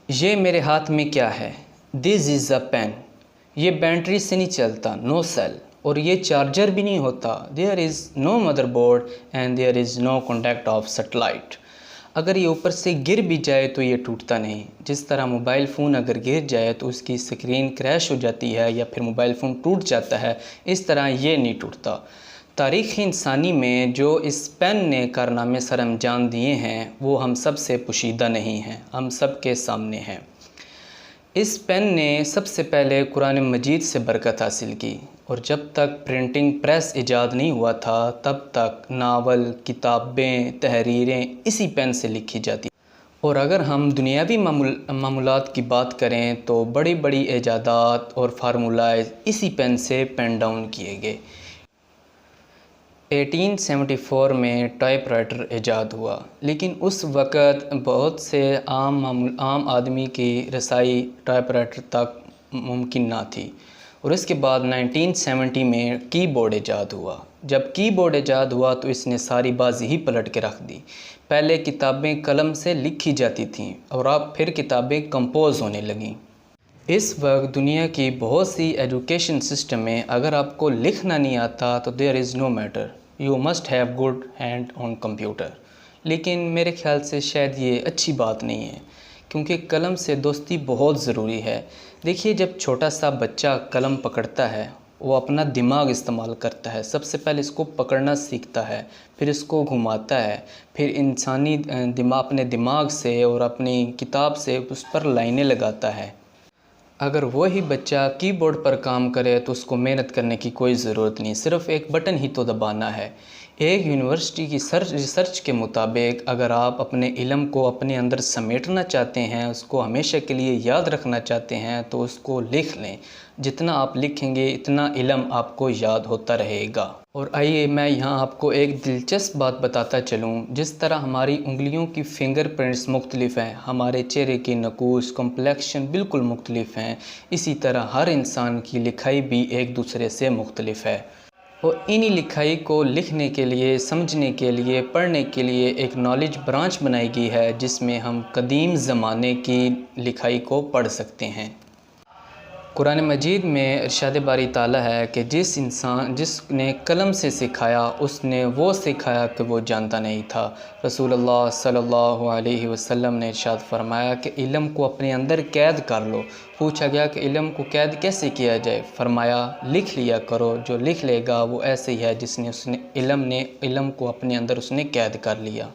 یہ میرے ہاتھ میں کیا ہے؟ دس از اے پین. یہ بیٹری سے نہیں چلتا، نو سیل، اور یہ چارجر بھی نہیں ہوتا. There is no motherboard and there is no contact of satellite. اگر یہ اوپر سے گر بھی جائے تو یہ ٹوٹتا نہیں. جس طرح موبائل فون اگر گر جائے تو اس کی اسکرین کریش ہو جاتی ہے یا پھر موبائل فون ٹوٹ جاتا ہے، اس طرح یہ نہیں ٹوٹتا. تاریخ انسانی میں جو اس پین نے کارنامے سر انجام دیے ہیں وہ ہم سب سے پوشیدہ نہیں ہیں، ہم سب کے سامنے ہیں. اس پین نے سب سے پہلے قرآن مجید سے برکت حاصل کی، اور جب تک پرنٹنگ پریس ایجاد نہیں ہوا تھا تب تک ناول، کتابیں، تحریریں اسی پین سے لکھی جاتی. اور اگر ہم دنیاوی معمولات کی بات کریں تو بڑی بڑی ایجادات اور فارمولائز اسی پین سے پین ڈاؤن کیے گئے. 1874 میں ٹائپ رائٹر ایجاد ہوا، لیکن اس وقت بہت سے عام آدمی کی رسائی ٹائپ رائٹر تک ممکن نہ تھی. اور اس کے بعد 1970 میں کی بورڈ ایجاد ہوا. جب کی بورڈ ایجاد ہوا تو اس نے ساری بازی ہی پلٹ کے رکھ دی. پہلے کتابیں قلم سے لکھی جاتی تھیں اور اب پھر کتابیں کمپوز ہونے لگیں. اس وقت دنیا کی بہت سی ایجوکیشن سسٹم میں اگر آپ کو لکھنا نہیں آتا تو there is no matter, you must have good hand on computer. لیکن میرے خیال سے شاید یہ اچھی بات نہیں ہے، کیونکہ قلم سے دوستی بہت ضروری ہے. دیکھیے، جب چھوٹا سا بچہ قلم پکڑتا ہے وہ اپنا دماغ استعمال کرتا ہے. سب سے پہلے اس کو پکڑنا سیکھتا ہے، پھر اس کو گھماتا ہے، پھر انسانی اپنے دماغ سے اور اپنی کتاب سے اس پر لائنیں لگاتا ہے. اگر وہی بچہ کی بورڈ پر کام کرے تو اس کو محنت کرنے کی کوئی ضرورت نہیں، صرف ایک بٹن ہی تو دبانا ہے. ایک یونیورسٹی کی ریسرچ کے مطابق اگر آپ اپنے علم کو اپنے اندر سمیٹنا چاہتے ہیں، اس کو ہمیشہ کے لیے یاد رکھنا چاہتے ہیں تو اس کو لکھ لیں. جتنا آپ لکھیں گے اتنا علم آپ کو یاد ہوتا رہے گا. اور آئیے میں یہاں آپ کو ایک دلچسپ بات بتاتا چلوں. جس طرح ہماری انگلیوں کی فنگر پرنٹس مختلف ہیں، ہمارے چہرے کی نقوش، کمپلیکشن بالکل مختلف ہیں، اسی طرح ہر انسان کی لکھائی بھی ایک دوسرے سے مختلف ہے. اور انہی لکھائی کو لکھنے کے لیے، سمجھنے کے لیے، پڑھنے کے لیے ایک نالج برانچ بنائی گئی ہے جس میں ہم قدیم زمانے کی لکھائی کو پڑھ سکتے ہیں. قرآن مجید میں ارشاد باری تعالیٰ ہے کہ جس نے قلم سے سکھایا اس نے وہ سکھایا کہ وہ جانتا نہیں تھا. رسول اللہ صلی اللہ علیہ وسلم نے ارشاد فرمایا کہ علم کو اپنے اندر قید کر لو. پوچھا گیا کہ علم کو قید کیسے کیا جائے؟ فرمایا لکھ لیا کرو. جو لکھ لے گا وہ ایسے ہی ہے جس نے علم کو اپنے اندر اس نے قید کر لیا.